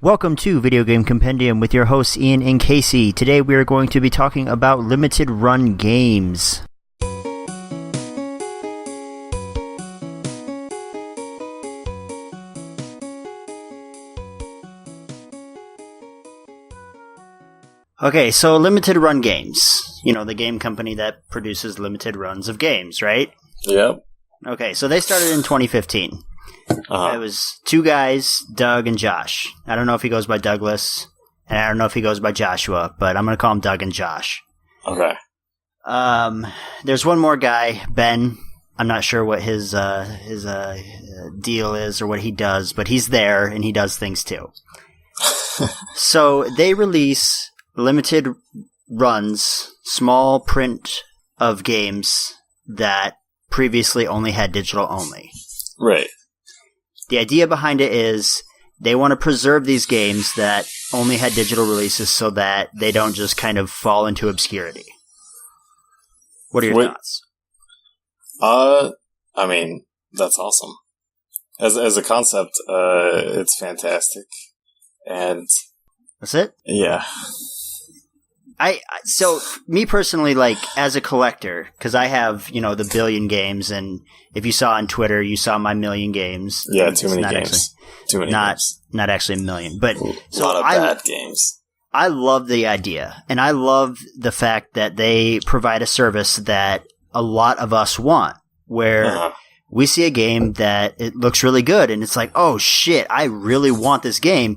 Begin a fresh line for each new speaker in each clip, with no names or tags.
Welcome to Video Game Compendium with your hosts Ian and Casey. Today we are going to be talking about limited run games. Okay, so limited run games. You know, the game company that produces limited runs of games, right?
Yep.
Okay, so they started in 2015. It was two guys, Doug and Josh. I don't know if he goes by Douglas, and I don't know if he goes by Joshua, but I'm going to call him Doug and Josh.
Okay.
There's one more guy, Ben. I'm not sure what his deal is or what he does, but he's there and he does things too. So they release limited runs, small print of games that previously only had digital only.
Right.
The idea behind it is they want to preserve these games that only had digital releases so that they don't just kind of fall into obscurity. What are your thoughts?
I mean, that's awesome. As a concept, it's fantastic. And
that's it?
Yeah.
So me personally, like, as a collector, because I have, the billion games, and if you saw on Twitter, you saw my million games.
Yeah, too many games.
Not actually a million, but
a lot of bad games.
I love the idea, and I love the fact that they provide a service that a lot of us want, where we see a game that it looks really good, and it's like, oh shit, I really want this game.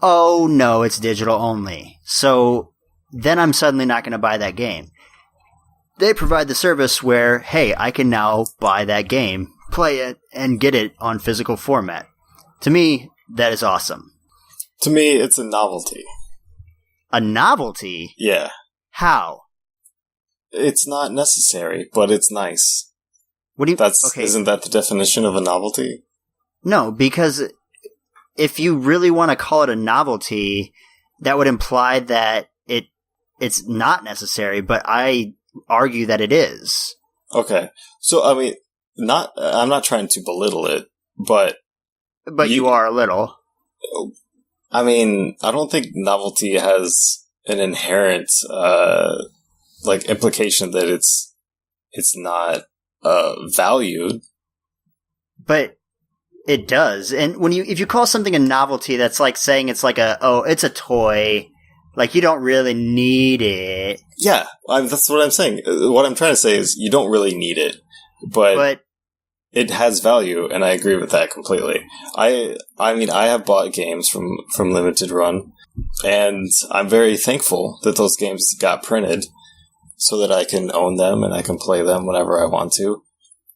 Oh no, it's digital only. So then I'm suddenly not going to buy that game. They provide the service where, hey, I can now buy that game, play it, and get it on physical format. To me, that is awesome.
To me, it's a novelty.
A novelty?
Yeah.
How?
It's not necessary, but it's nice.
What do you?
Okay. Isn't that the definition of a novelty?
No, because if you really want to call it a novelty, that would imply that it's not necessary, but I argue that it is.
Okay. So, I mean, I'm not trying to belittle it, but
you are a little.
I mean, I don't think novelty has an inherent, implication that it's not, valued.
But it does. And if you call something a novelty, that's like saying it's like it's a toy. Like, you don't really need it.
Yeah, that's what I'm saying. What I'm trying to say is you don't really need it, but it has value, and I agree with that completely. I mean, I have bought games from Limited Run, and I'm very thankful that those games got printed so that I can own them and I can play them whenever I want to.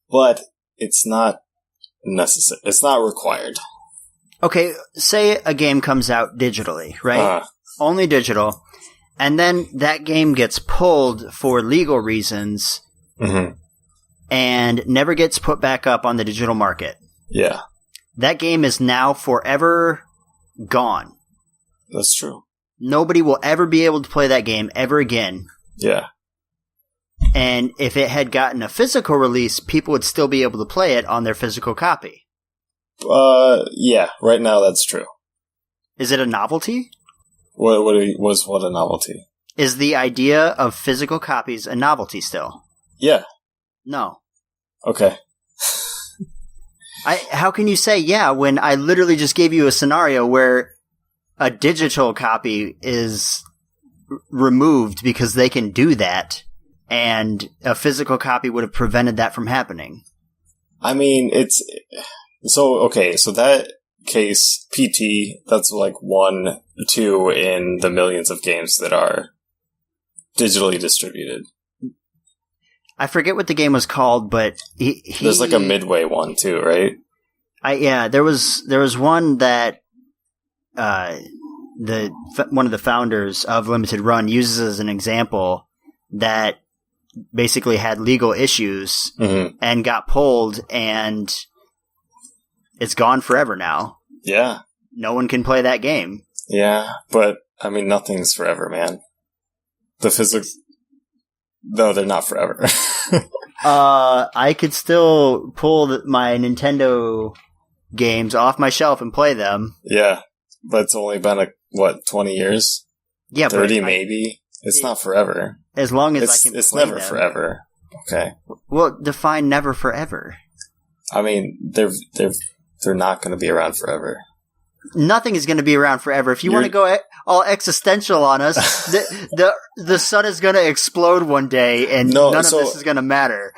But it's not necessary. It's not required.
Okay, say a game comes out digitally, right? Only digital, and then that game gets pulled for legal reasons and never gets put back up on the digital market.
Yeah.
That game is now forever gone.
That's true.
Nobody will ever be able to play that game ever again.
Yeah.
And if it had gotten a physical release, people would still be able to play it on their physical copy.
Yeah, right now that's true.
Is it a novelty?
What a novelty?
Is the idea of physical copies a novelty still?
Yeah.
No.
Okay.
How can you say yeah when I literally just gave you a scenario where a digital copy is removed because they can do that, and a physical copy would have prevented that from happening?
I mean, so that case, PT, that's like 1, 2 in the millions of games that are digitally distributed.
I forget what the game was called, but
there's like a midway one too, right?
There was one that one of the founders of Limited Run uses as an example that basically had legal issues and got pulled, and it's gone forever now.
Yeah.
No one can play that game.
Yeah, but, I mean, nothing's forever, man. The physics... No, they're not forever.
I could still pull my Nintendo games off my shelf and play them.
Yeah. But it's only been 20 years?
Yeah,
30 maybe? It's not forever.
As long as I can play
It's never
them.
forever. Okay.
Well, define never forever.
I mean, they're not going to be around forever.
Nothing is going to be around forever. If you want to go all existential on us, the sun is going to explode one day, and none of this is going to matter.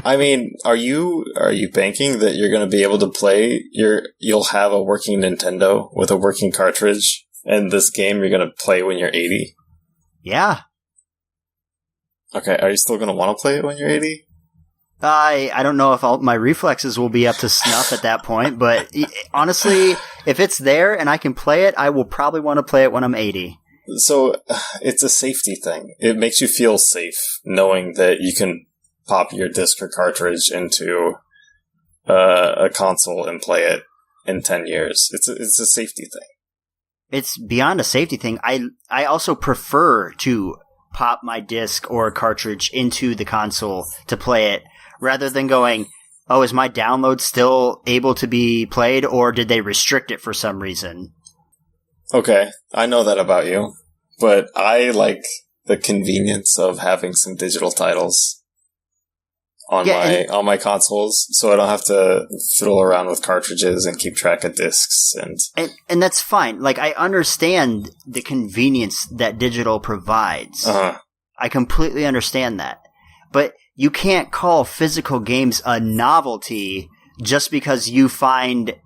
I mean, are you banking that you're going to be able to play you'll have a working Nintendo with a working cartridge, and this game you're going to play when you're 80?
Yeah.
Okay, are you still going to want to play it when you're 80?
I don't know if my reflexes will be up to snuff at that point, but honestly, if it's there and I can play it, I will probably want to play it when I'm 80.
So, it's a safety thing. It makes you feel safe knowing that you can pop your disc or cartridge into a console and play it in 10 years. It's a safety thing. It's
beyond a safety thing. I also prefer to pop my disc or cartridge into the console to play it, rather than going, oh, is my download still able to be played, or did they restrict it for some reason? Okay, I know that about you, but I like the convenience of having some digital titles on my consoles, so I don't have to fiddle around with cartridges and keep track of discs. And that's fine. Like, I understand the convenience that digital provides. Uh-huh. I completely understand that. But you can't call physical games a novelty just because you find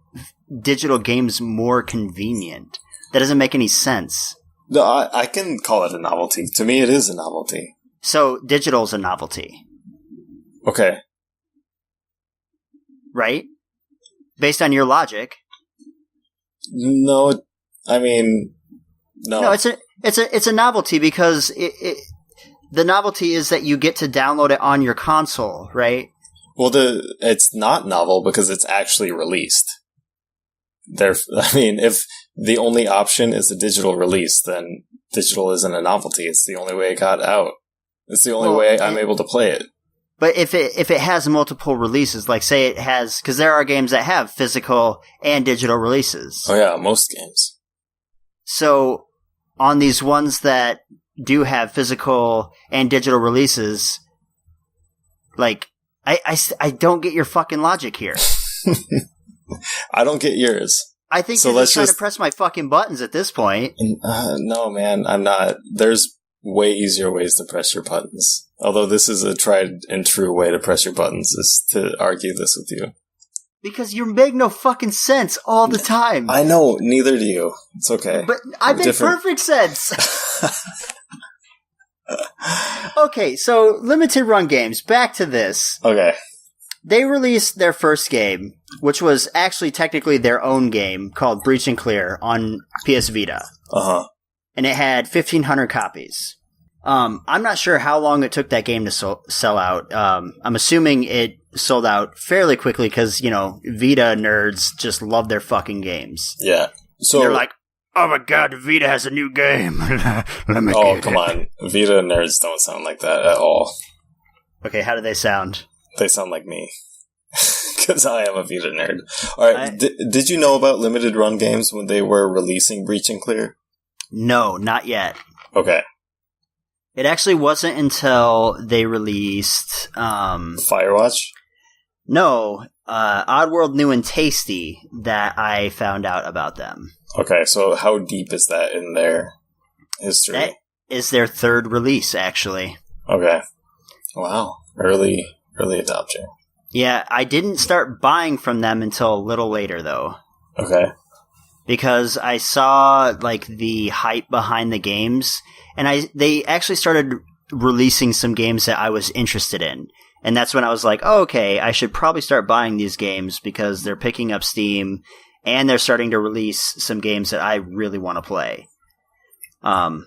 digital games more convenient. That doesn't make any sense. No, I can call it a novelty. To me, it is a novelty. So, digital's a novelty. Okay. Right? Based on your logic. No, I mean, no. No, it's a novelty because the novelty is that you get to download it on your console, right? Well, it's not novel because it's actually released. If the only option is a digital release, then digital isn't a novelty. It's the only way it got out. It's the only way I'm able to play it. But if it has multiple releases, like say it has, because there are games that have physical and digital releases. Oh yeah, most games. So on these ones that do have physical and digital releases, like I don't get your fucking logic here. I don't get yours. I think you're just trying to press my fucking buttons at this point. No, man, I'm not. There's way easier ways to press your buttons. Although this is a tried and true way to press your buttons, is to argue this with you. Because you make no fucking sense all the time. I know, neither do you. It's okay. But I make perfect sense. Okay, so limited run games. Back to this. Okay. They released their first game, which was actually technically their own game, called Breach and Clear, on PS Vita. Uh-huh. And it had 1,500 copies. I'm not sure how long it took that game to sell out. I'm assuming it sold out fairly quickly because, Vita nerds just love their fucking games. Yeah. So they're like, oh my god, Vita has a new game. Let me get come on. Vita nerds don't sound like that at all. Okay, how do they sound? They sound like me. Because I am a Vita nerd. Alright, did you know about limited run games when they were releasing Breach and Clear? No, not yet. Okay. It actually wasn't until they released Firewatch? No, Oddworld New and Tasty that I found out about them. Okay, so how deep is that in their history? That is their third release, actually. Okay. Wow. Early adopter. Yeah, I didn't start buying from them until a little later, though. Okay. Because I saw, the hype behind the games, and they actually started releasing some games that I was interested in. And that's when I was like, oh, okay, I should probably start buying these games because they're picking up steam, and they're starting to release some games that I really want to play. The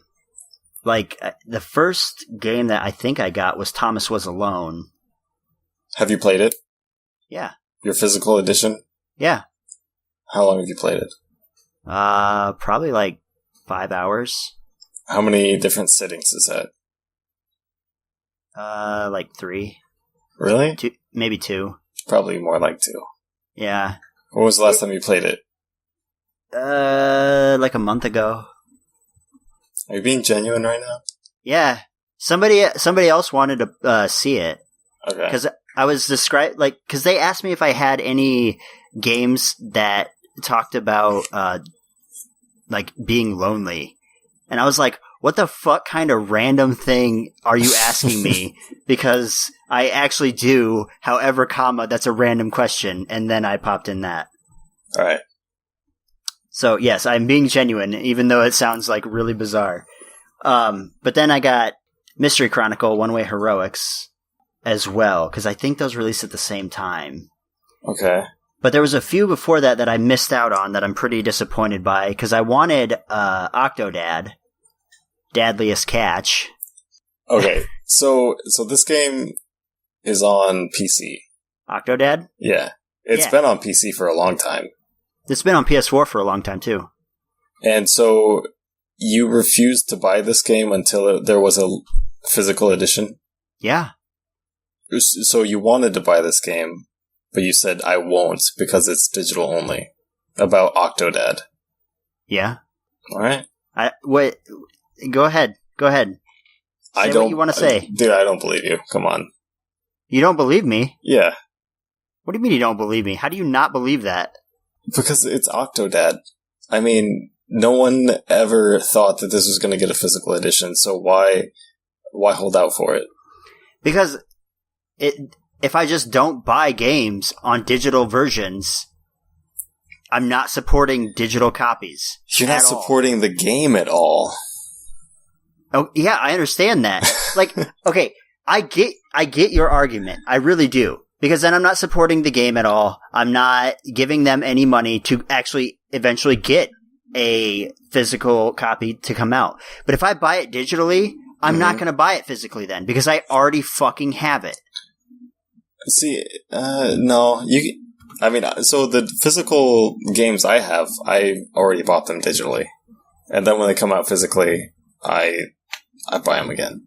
first game that I think I got was Thomas Was Alone. Have you played it? Yeah. Your physical edition? Yeah. How long have you played it? Probably 5 hours. How many different sittings is that? 3. Really? 2, maybe 2. Probably more like 2. Yeah. When was the last time you played it? Like a month ago.
Are you being genuine right now?
Yeah. Somebody else wanted to see it.
Okay.
Because I was because they asked me if I had any games that talked about like being lonely, and I was like, "What the fuck kind of random thing are you asking me?" Because I actually do. However, that's a random question, and then I popped in that.
All right.
So yes, I'm being genuine, even though it sounds like really bizarre. But then I got Mystery Chronicle: One Way Heroics as well, because I think those released at the same time.
Okay.
But there was a few before that I missed out on that I'm pretty disappointed by, because I wanted Octodad, Dadliest Catch.
Okay, so this game is on PC.
Octodad?
Yeah. It's been on PC for a long time.
It's been on PS4 for a long time, too.
And so you refused to buy this game until there was a physical edition?
Yeah.
So you wanted to buy this game, but you said, I won't, because it's digital only. About Octodad.
Yeah.
Alright.
Wait, go ahead. Say what you want to say.
Dude, I don't believe you. Come on.
You don't believe me?
Yeah.
What do you mean you don't believe me? How do you not believe that?
Because it's Octodad. I mean, no one ever thought that this was going to get a physical edition, so why hold out for it?
Because if I just don't buy games on digital versions, I'm not supporting digital copies.
You're not supporting the game at all.
Oh, yeah, I understand that. Like, okay, I get your argument. I really do. Because then I'm not supporting the game at all. I'm not giving them any money to actually eventually get a physical copy to come out. But if I buy it digitally, I'm not going to buy it physically then, because I already fucking have it.
See, no. So the physical games I have, I already bought them digitally. And then when they come out physically, I buy them again.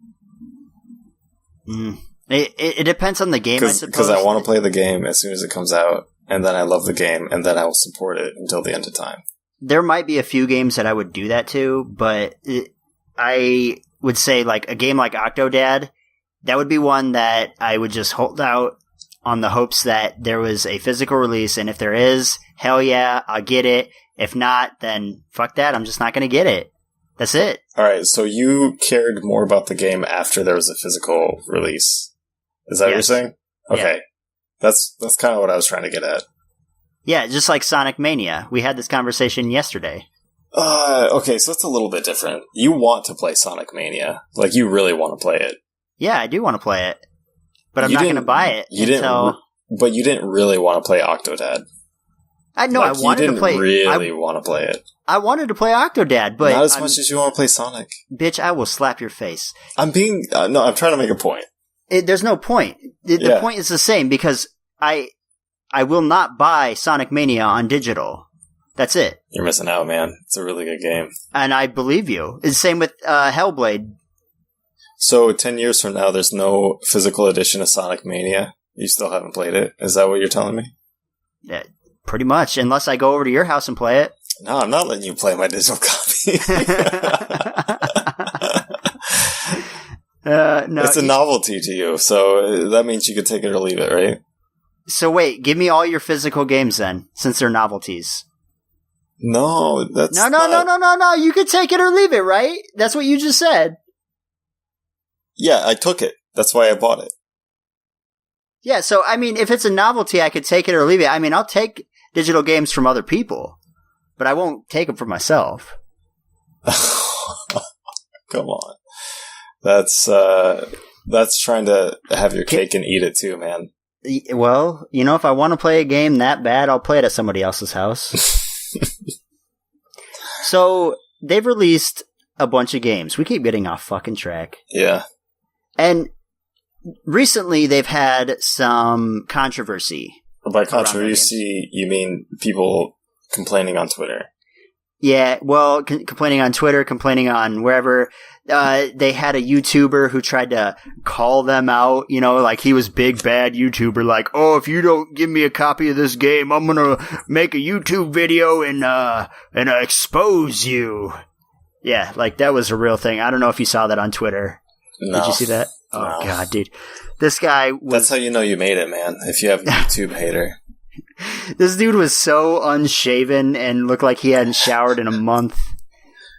It depends on the game, I suppose.
Because I want to play the game as soon as it comes out, and then I love the game, and then I will support it until the end of time.
There might be a few games that I would do that to, but I would say like a game like Octodad, that would be one that I would just hold out on the hopes that there was a physical release, and if there is, hell yeah, I'll get it. If not, then fuck that, I'm just not going to get it. That's it. Alright,
so you cared more about the game after there was a physical release. Is that what you're saying? Okay. Yeah. That's kind of what I was trying to get at.
Yeah, just like Sonic Mania. We had this conversation yesterday.
Okay, so that's a little bit different. You want to play Sonic Mania. Like, you really want to play it.
Yeah, I do want to play it. But I'm not going to buy it
but you didn't really want to play Octodad.
I wanted to play...
You didn't really want to play it.
I wanted to play Octodad, but...
Not as much as you want to play Sonic.
Bitch, I will slap your face.
I'm trying to make a point.
There's no point. The point is the same, because I will not buy Sonic Mania on digital. That's it.
You're missing out, man. It's a really good game.
And I believe you. It's the same with Hellblade.
So 10 years from now, there's no physical edition of Sonic Mania? You still haven't played it? Is that what you're telling me?
Yeah, pretty much, unless I go over to your house and play it.
No, I'm not letting you play my digital copy. No, it's a novelty to you, so that means you could take it or leave it, right?
So wait, give me all your physical games then, since they're novelties.
No, that's
No, you could take it or leave it, right? That's what you just said.
Yeah, I took it. That's why I bought it.
Yeah, so, I mean, if it's a novelty, I could take it or leave it. I mean, I'll take digital games from other people, but I won't take them for myself.
Come on. That's trying to have your cake and eat it too, man.
Well, if I want to play a game that bad, I'll play it at somebody else's house. So, they've released a bunch of games. We keep getting off fucking track.
Yeah.
And recently, they've had some controversy.
By controversy, you mean people complaining on Twitter?
Yeah, well, complaining on Twitter, complaining on wherever. They had a YouTuber who tried to call them out, like he was big bad YouTuber, like, oh, if you don't give me a copy of this game, I'm gonna make a YouTube video and expose you. Yeah, like that was a real thing. I don't know if you saw that on Twitter.
No.
Did you see that? Oh, no. God, dude. This guy was...
That's how you know you made it, man, if you have a YouTube hater.
This dude was so unshaven and looked like he hadn't showered in a month.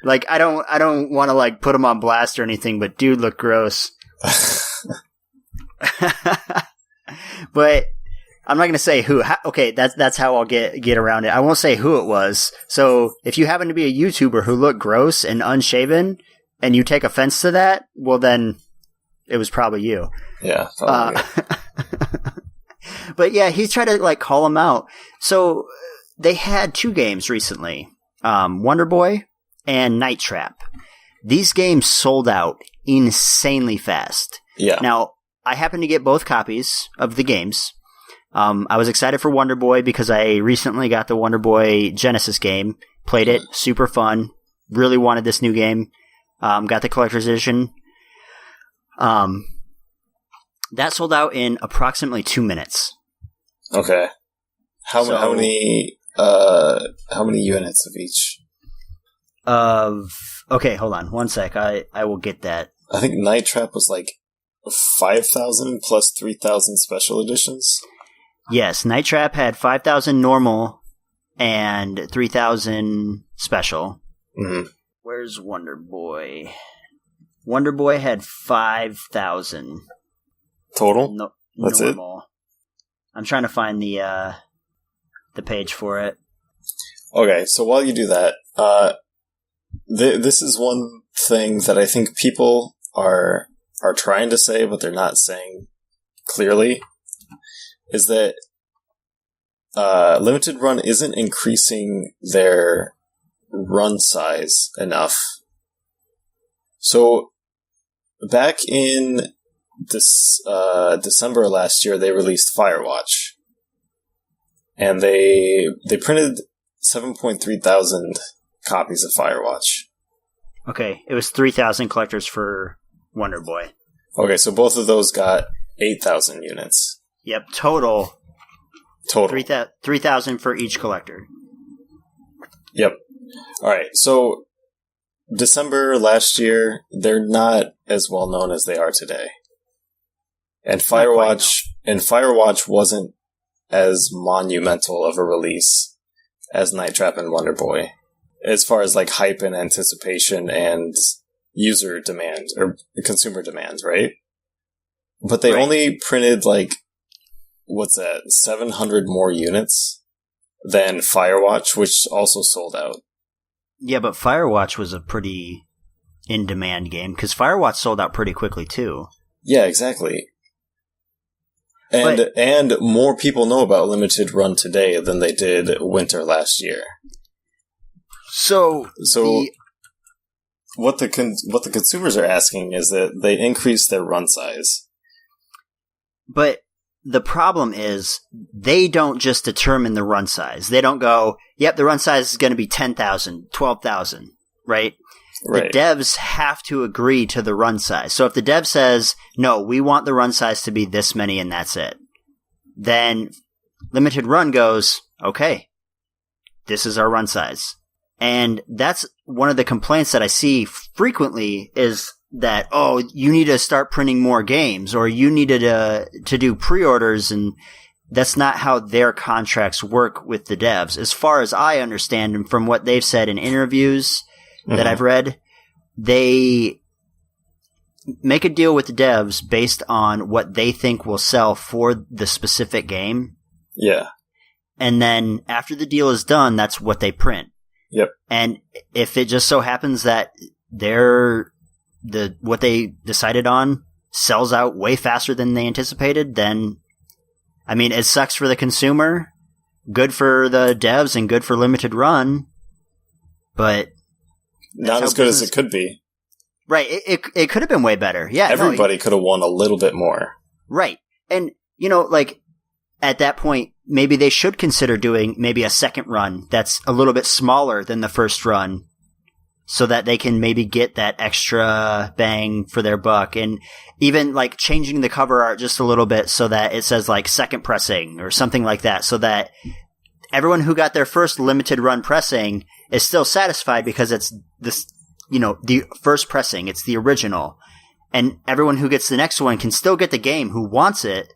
Like, I don't want to, like, put him on blast or anything, but dude looked gross. But I'm not going to say who. Okay, that's how I'll get around it. I won't say who it was. So if you happen to be a YouTuber who looked gross and unshaven and you take offense to that, well, then it was probably you.
Yeah. Probably.
But yeah, he tried to like call him out. So they had 2 games recently, Wonder Boy and Night Trap. These games sold out insanely fast.
Yeah.
Now, I happened to get both copies of the games. I was excited for Wonder Boy because I recently got the Wonder Boy Genesis game, played it, super fun, really wanted this new game, got the collector's edition. That sold out in approximately 2 minutes.
Okay. How many units of each?
Okay, hold on 1 sec. I will get that.
I think Night Trap was like 5,000 plus 3,000 special editions.
Yes, Night Trap had 5,000 normal and 3,000 special.
Mm-hmm.
Where's Wonder Boy? Wonder Boy had 5,000
total. That's
normal. I'm trying to find the page for it.
Okay, so while you do that, this is one thing that I think people are trying to say, but they're not saying clearly, is that Limited Run isn't increasing their run size enough. So back in this December last year, they released Firewatch, and they printed 7.3 thousand copies of Firewatch.
Okay, it was 3,000 collectors for Wonder Boy.
Okay, so both of those got 8,000 units.
Yep, total. 3,000 for each collector.
Yep. All right, so December last year, they're not as well known as they are today. And Firewatch wasn't as monumental of a release as Night Trap and Wonder Boy, as far as like hype and anticipation and user demand or consumer demand, right? But they only printed like, what's that, 700 more units than Firewatch, which also sold out.
Yeah, but Firewatch was a pretty in-demand game, because Firewatch sold out pretty quickly, too.
Yeah, exactly. And more people know about Limited Run today than they did winter last year.
So
what the consumers are asking is that they increase their run size.
But the problem is they don't just determine the run size. They don't go, yep, the run size is going to be 10,000, 12,000, right?
Right.
The devs have to agree to the run size. So if the dev says, no, we want the run size to be this many and that's it, then Limited Run goes, okay, this is our run size. And that's one of the complaints that I see frequently is that, oh, you need to start printing more games, or you needed to do pre-orders, and that's not how their contracts work with the devs. As far as I understand, and from what they've said in interviews that I've read, they make a deal with the devs based on what they think will sell for the specific game.
Yeah.
And then after the deal is done, that's what they print.
Yep.
And if it just so happens that what they decided on sells out way faster than they anticipated, then, I mean, it sucks for the consumer, good for the devs, and good for Limited Run, but
not as good as it could be.
Right. It could have been way better. Yeah.
Everybody could have won a little bit more.
Right. And, like, at that point, maybe they should consider doing maybe a second run that's a little bit smaller than the first run so that they can maybe get that extra bang for their buck. And even like changing the cover art just a little bit so that it says like second pressing or something like that, so that everyone who got their first limited run pressing is still satisfied because it's this, the first pressing, it's the original. And everyone who gets the next one can still get the game who wants it.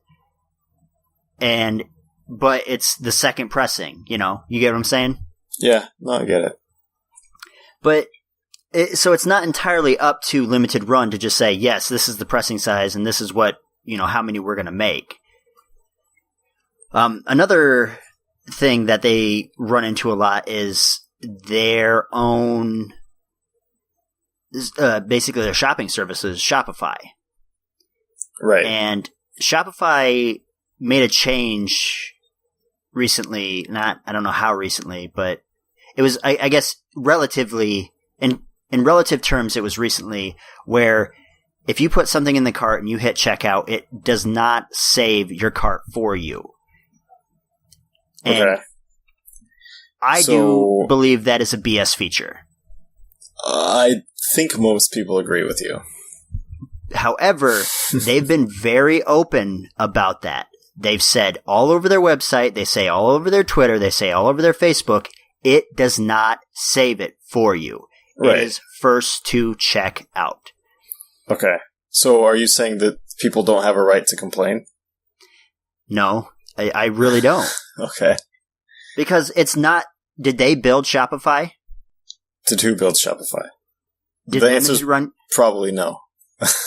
But it's the second pressing, you get what I'm saying?
Yeah, no, I get it.
But so it's not entirely up to limited run to just say, yes, this is the pressing size and this is what, how many we're going to make. Another thing that they run into a lot is their own, basically their shopping services, Shopify.
Right.
And Shopify made a change recently, I don't know how recently, but it was, I guess, relatively, in relative terms, it was recently, where if you put something in the cart and you hit checkout, it does not save your cart for you. And
okay.
I do believe that is a BS feature.
I think most people agree with you.
However, they've been very open about that. They've said all over their website, they say all over their Twitter, they say all over their Facebook, it does not save it for you. Right. It is first to check out.
Okay. So are you saying that people don't have a right to complain?
No, I really don't.
Okay.
Because it's not... Did they build Shopify?
Did who build Shopify?
Did
the answer is probably no.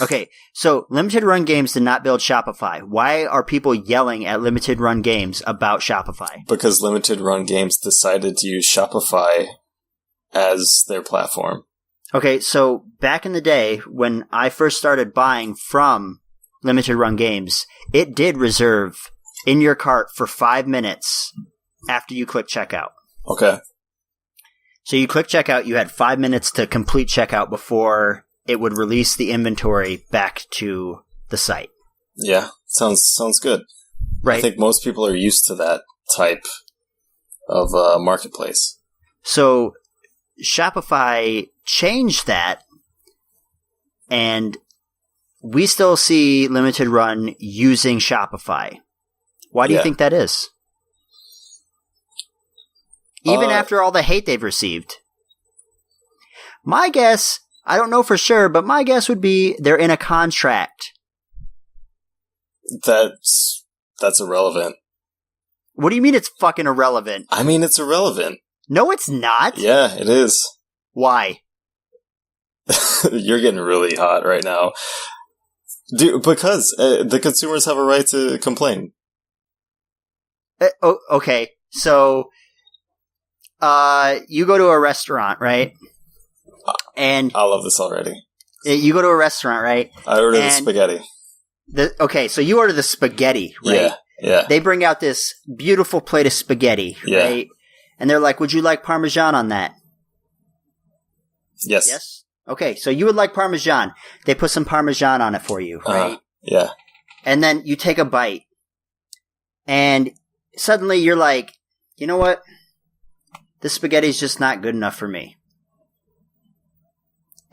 Okay, so Limited Run Games did not build Shopify. Why are people yelling at Limited Run Games about Shopify?
Because Limited Run Games decided to use Shopify as their platform.
Okay, so back in the day, when I first started buying from Limited Run Games, it did reserve in your cart for 5 minutes after you click checkout.
Okay.
So you click checkout, you had 5 minutes to complete checkout before it would release the inventory back to the site.
Yeah, sounds good.
Right.
I think most people are used to that type of marketplace.
So Shopify changed that, and we still see Limited Run using Shopify. Why do you think that is? Even after all the hate they've received. My guess, I don't know for sure, but my guess would be they're in a contract.
That's irrelevant.
What do you mean it's fucking irrelevant?
I mean, it's irrelevant.
No, it's not.
Yeah, it is.
Why?
You're getting really hot right now. Because the consumers have a right to complain.
Okay, so you go to a restaurant, right? And
I love this already.
You go to a restaurant, right?
I ordered the spaghetti.
Okay, so you order the spaghetti, right?
Yeah.
They bring out this beautiful plate of spaghetti, right? And they're like, would you like Parmesan on that?
Yes.
Yes? Okay, so you would like Parmesan. They put some Parmesan on it for you, right?
Yeah.
And then you take a bite. And suddenly you're like, you know what? This spaghetti's just not good enough for me.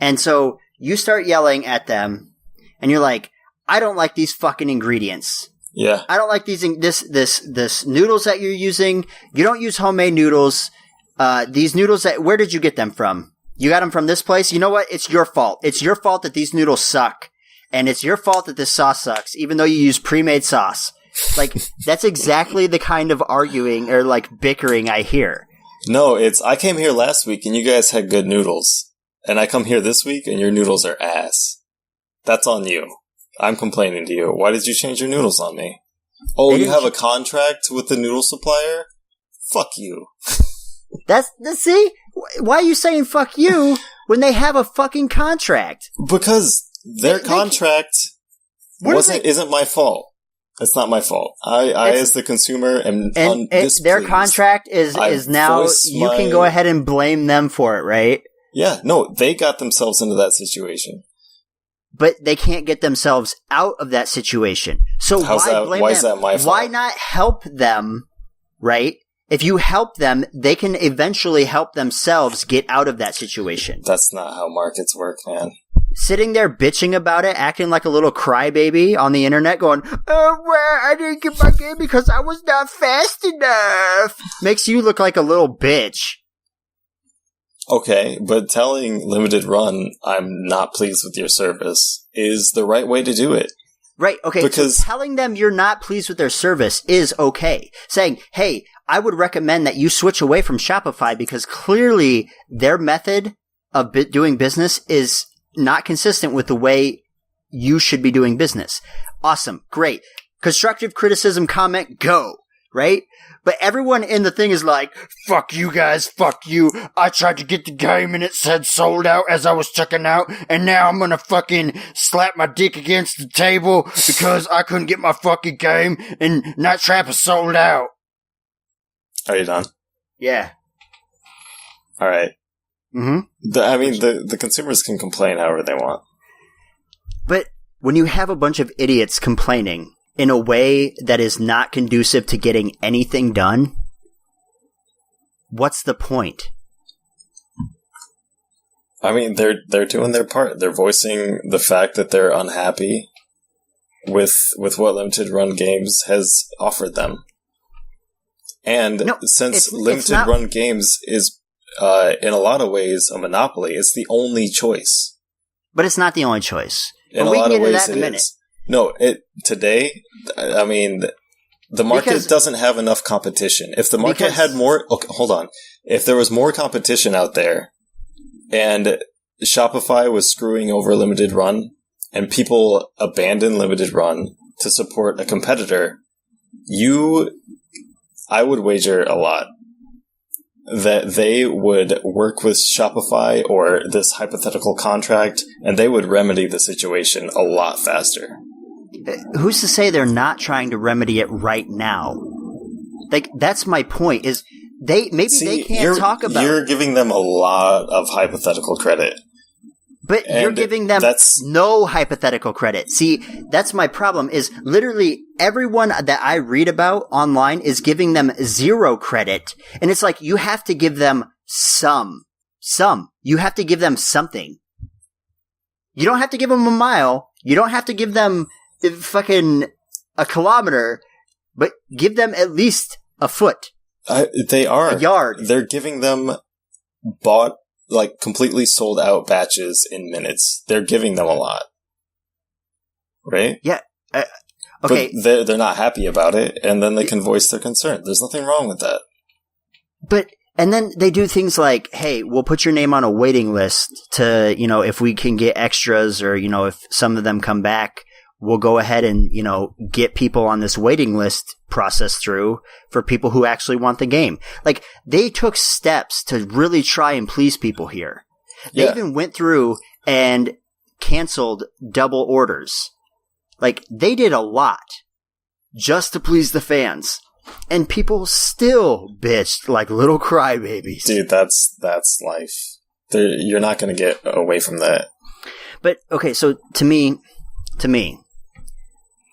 And so you start yelling at them, and you're like, I don't like these fucking ingredients.
Yeah.
I don't like this noodles that you're using. You don't use homemade noodles. These noodles where did you get them from? You got them from this place? You know what? It's your fault. It's your fault that these noodles suck. And it's your fault that this sauce sucks, even though you use pre-made sauce. Like, that's exactly the kind of arguing or like bickering I hear.
No, I came here last week and you guys had good noodles. And I come here this week and your noodles are ass. That's on you. I'm complaining to you. Why did you change your noodles on me? Oh, you have a contract with the noodle supplier? Fuck you.
See? Why are you saying fuck you when they have a fucking contract?
Because their contract isn't my fault. It's not my fault. I as the consumer, am displeased.
Their contract is now, you can go ahead and blame them for it, right?
Yeah, no, they got themselves into that situation.
But they can't get themselves out of that situation. So why blame them?
Why is that my fault?
Why not help them right? If you help them, they can eventually help themselves get out of that situation.
That's not how markets work, man.
Sitting there bitching about it, acting like a little crybaby on the internet going, oh, well, I didn't get my game because I was not fast enough, makes you look like a little bitch.
Okay, but telling Limited Run, I'm not pleased with your service, is the right way to do it.
Right, okay, because so telling them you're not pleased with their service is okay. Saying, hey, I would recommend that you switch away from Shopify because clearly their method of doing business is not consistent with the way you should be doing business. Awesome, great. Constructive criticism, comment, go, right? But everyone in the thing is like, fuck you guys, fuck you. I tried to get the game and it said sold out as I was checking out. And now I'm gonna fucking slap my dick against the table because I couldn't get my fucking game and Night Trap is sold out.
Are you done?
Yeah.
Alright.
Mm-hmm.
The consumers can complain however they want.
But when you have a bunch of idiots complaining in a way that is not conducive to getting anything done, what's the point?
I mean, they're doing their part. They're voicing the fact that they're unhappy with what Limited Run Games has offered them. And since Limited Run Games is, in a lot of ways, a monopoly, it's the only choice.
But it's not the only choice.
In a lot of ways, it is. No, today, I mean, the market doesn't have enough competition. If the market had more... Okay, hold on. If there was more competition out there, and Shopify was screwing over Limited Run, and people abandoned Limited Run to support a competitor, I would wager a lot that they would work with Shopify or this hypothetical contract, and they would remedy the situation a lot faster.
Who's to say they're not trying to remedy it right now? Like, that's my point, is they can't talk about...
You're giving them a lot of hypothetical credit.
But you're giving them no hypothetical credit. See, that's my problem, is literally everyone that I read about online is giving them zero credit. And it's like, you have to give them some. You have to give them something. You don't have to give them a mile. You don't have to give them fucking a kilometer, but give them at least a foot.
They are.
A yard.
They're giving them bought, like, completely sold out batches in minutes. They're giving them a lot. Right?
Yeah. Okay.
But they're not happy about it, and then they can voice their concern. There's nothing wrong with that.
And then they do things like, hey, we'll put your name on a waiting list to, if we can get extras or, if some of them come back, we'll go ahead and, get people on this waiting list process through for people who actually want the game. Like, they took steps to really try and please people here. They even went through and canceled double orders. Like, they did a lot just to please the fans. And people still bitched like little crybabies.
Dude, that's life. You're not going to get away from that.
But, okay, so to me,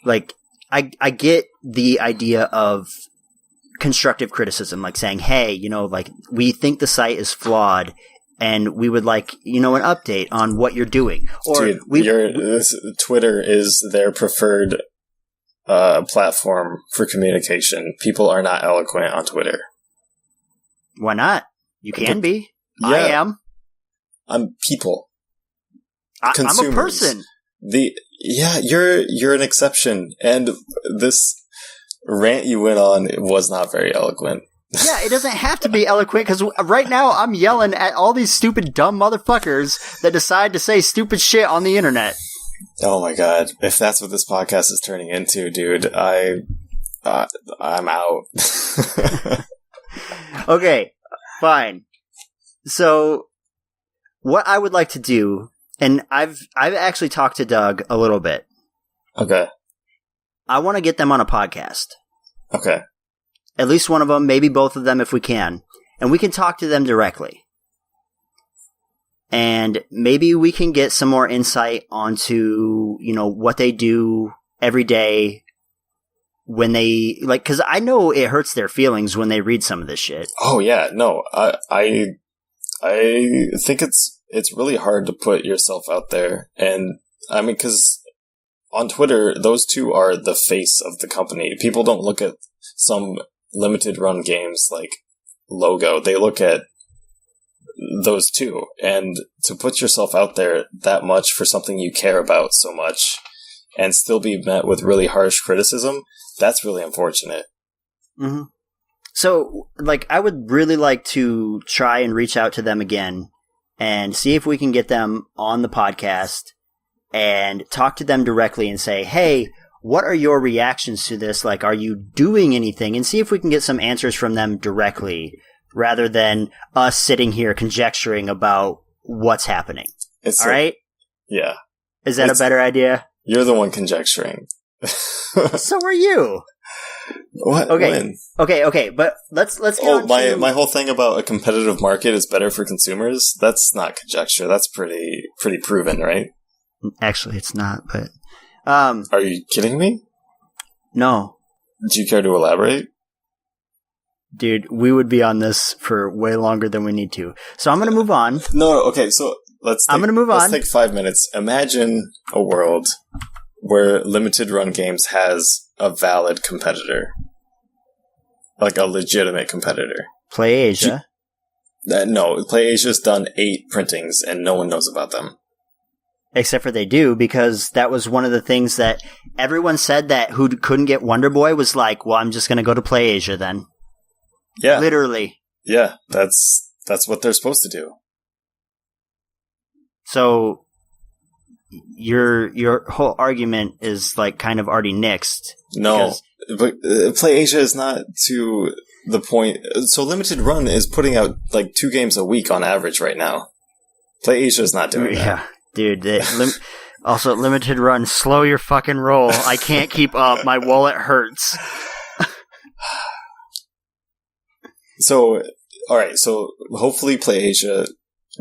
like, I get the idea of constructive criticism, like saying, hey, like, we think the site is flawed and we would like, an update on what you're doing. Or
Dude, Twitter is their preferred platform for communication. People are not eloquent on Twitter.
Why not? You can be. Yeah, I am.
I'm people.
I'm a person.
You're an exception, and this rant you went on was not very eloquent.
Yeah, it doesn't have to be eloquent, because right now I'm yelling at all these stupid, dumb motherfuckers that decide to say stupid shit on the internet.
Oh my god. If that's what this podcast is turning into, dude, I'm out.
Okay, fine. So, what I would like to do, and I've actually talked to Doug a little bit.
Okay.
I want to get them on a podcast.
Okay.
At least one of them, maybe both of them if we can. And we can talk to them directly. And maybe we can get some more insight onto, what they do every day, when they like, because I know it hurts their feelings when they read some of this shit.
Oh yeah, no, I think it's really hard to put yourself out there, and I mean, because on Twitter, those two are the face of the company. People don't look at some limited run games like logo; they look at those two, and to put yourself out there that much for something you care about so much, and still be met with really harsh criticism, that's really unfortunate.
Mm-hmm. So, like, I would really like to try and reach out to them again and see if we can get them on the podcast and talk to them directly and say, hey, what are your reactions to this? Like, are you doing anything? And see if we can get some answers from them directly rather than us sitting here conjecturing about what's happening. All right?
Yeah.
Is that a better idea?
You're the one conjecturing.
So are you.
What?
Okay.
When?
Okay. But let's get on
my
to...
my whole thing about a competitive market is better for consumers. That's not conjecture. That's pretty proven, right?
Actually, it's not. But
are you kidding me?
No.
Do you care to elaborate?
Dude, we would be on this for way longer than we need to. So I'm going to move on.
No. Okay. So I'm going to move on. Let's take 5 minutes. Imagine a world where limited run games has a valid competitor. Like a legitimate competitor.
PlayAsia.
No, PlayAsia's done 8 printings and no one knows about them.
Except for they do, because that was one of the things that everyone said that who couldn't get Wonder Boy was like, well, I'm just going to go to PlayAsia then.
Yeah.
Literally.
Yeah, that's what they're supposed to do.
So your whole argument is like kind of already nixed.
No, but PlayAsia is not to the point. So Limited Run is putting out like 2 games a week on average right now. PlayAsia is not doing that.
Yeah, dude. Also, Limited Run, slow your fucking roll. I can't keep up. My wallet hurts.
So, alright, so hopefully PlayAsia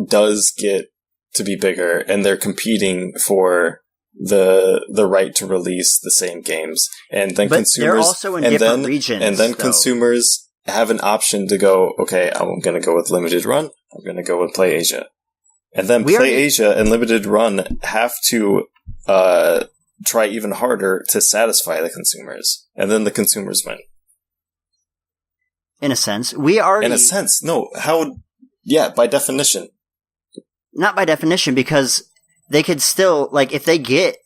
does get to be bigger, and they're competing for the right to release the same games, and then consumers
they're also in different regions,
and then consumers have an option to go, okay, I'm going to go with Limited Run, I'm going to go with PlayAsia, and then PlayAsia and Limited Run have to try even harder to satisfy the consumers, and then the consumers win.
In a sense, we already.
In a sense, no. How? Yeah, by definition.
Not by definition, because they could still, like, if they get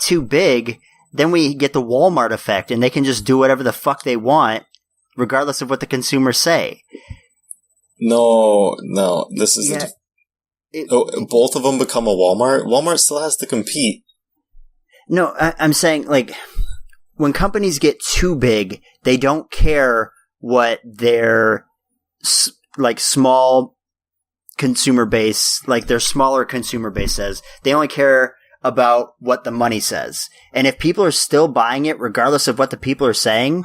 too big, then we get the Walmart effect, and they can just do whatever the fuck they want, regardless of what the consumers say.
No. This is both of them become a Walmart. Walmart still has to compete.
No, I'm saying, like, when companies get too big, they don't care what their like small consumer base, like their smaller consumer base says. They only care about what the money says. And if people are still buying it, regardless of what the people are saying,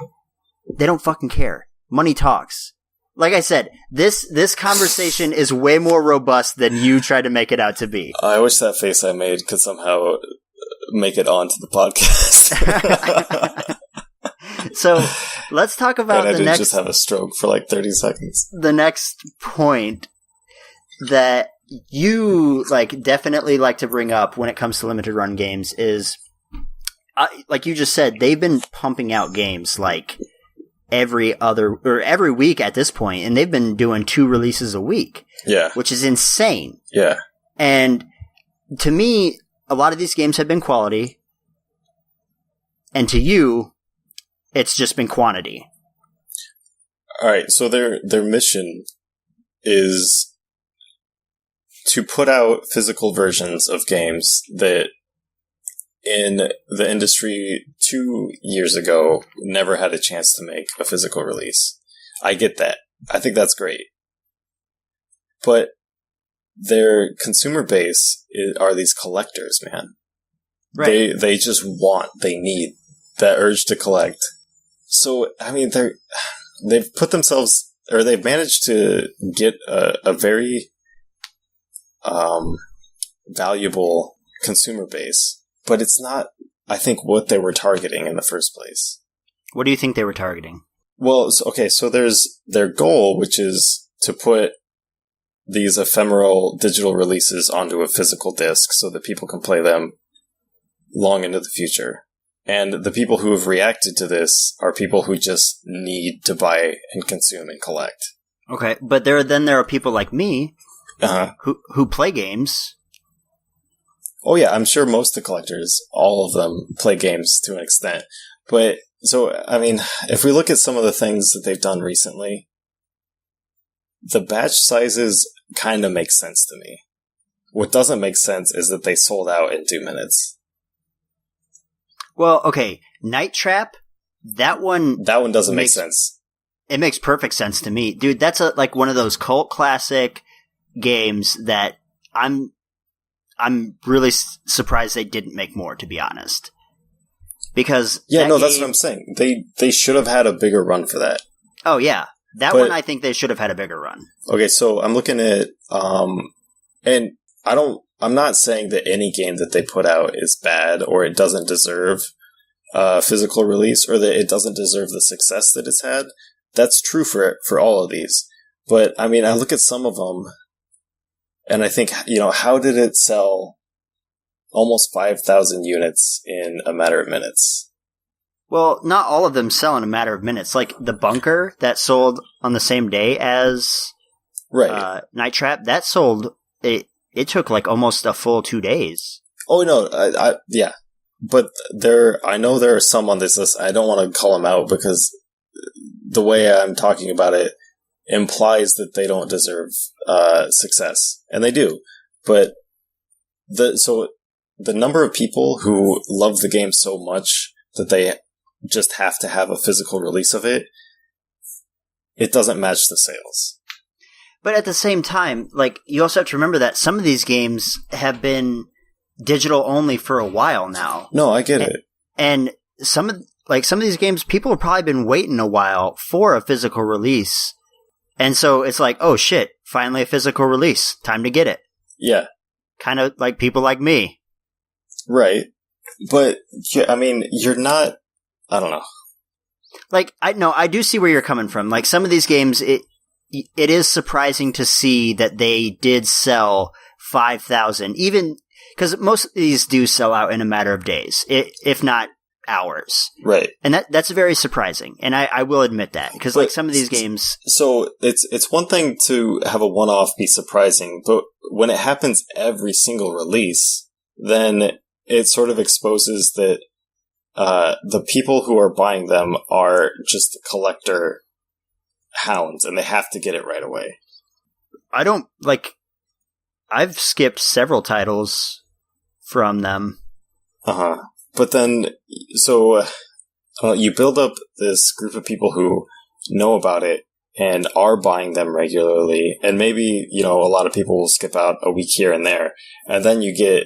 they don't fucking care. Money talks. Like I said, this conversation is way more robust than you try to make it out to be.
I wish that face I made could somehow make it onto the podcast.
So let's talk about
and I didn't just have a stroke for like 30 seconds.
The next point that you like definitely like to bring up when it comes to limited run games is, like you just said, they've been pumping out games like every week at this point, and they've been doing 2 releases a week.
Yeah,
which is insane.
Yeah,
and to me, a lot of these games have been quality, and to you, it's just been quantity.
All right, so their mission is to put out physical versions of games that in the industry 2 years ago never had a chance to make a physical release. I get that. I think that's great. But their consumer base are these collectors, man. Right. They just they need that urge to collect. So, I mean, they've put themselves, or they've managed to get a very valuable consumer base, but it's not I think, what they were targeting in the first place.
What do you think they were targeting?
Well, so there's their goal, which is to put these ephemeral digital releases onto a physical disc so that people can play them long into the future. And the people who have reacted to this are people who just need to buy and consume and collect.
Okay, but there are people like me who play games.
Oh yeah, I'm sure most of the collectors, all of them, play games to an extent. But, so, I mean, if we look at some of the things that they've done recently, the batch sizes kind of make sense to me. What doesn't make sense is that they sold out in 2 minutes.
Well, okay, Night Trap, that one
doesn't make sense.
It makes perfect sense to me. Dude, that's like one of those cult classic games that I'm really surprised they didn't make more, to be honest. Because
that's what I'm saying. They should have had a bigger run for that.
Oh yeah, one I think they should have had a bigger run.
Okay, so I'm looking at and I'm not saying that any game that they put out is bad or it doesn't deserve physical release or that it doesn't deserve the success that it's had. That's true for all of these. But I mean, I look at some of them and I think, how did it sell almost 5,000 units in a matter of minutes?
Well, not all of them sell in a matter of minutes. Like the Bunker that sold on the same day as Night Trap, that sold, it took like almost a full 2 days.
Oh no, yeah. But I know there are some on this list. I don't want to call them out because the way I'm talking about it implies that they don't deserve success, and they do. But the number of people who love the game so much that they just have to have a physical release of it, it doesn't match the sales.
But at the same time, like, you also have to remember that some of these games have been digital only for a while now.
No, I get it.
And some of these games, people have probably been waiting a while for a physical release. And so it's like, oh shit, finally a physical release. Time to get it.
Yeah.
Kind of like people like me.
Right. But, I mean, you're not, I don't know.
Like, I do see where you're coming from. Like, some of these games, it is surprising to see that they did sell 5,000, even because most of these do sell out in a matter of days, if not hours.
Right.
And that's very surprising. And I will admit that, because like some of these games.
So it's one thing to have a one-off be surprising, but when it happens every single release, then it sort of exposes that the people who are buying them are just collector hounds, and they have to get it right away.
I've skipped several titles from them.
But then, so you build up this group of people who know about it and are buying them regularly, and maybe, a lot of people will skip out a week here and there, and then you get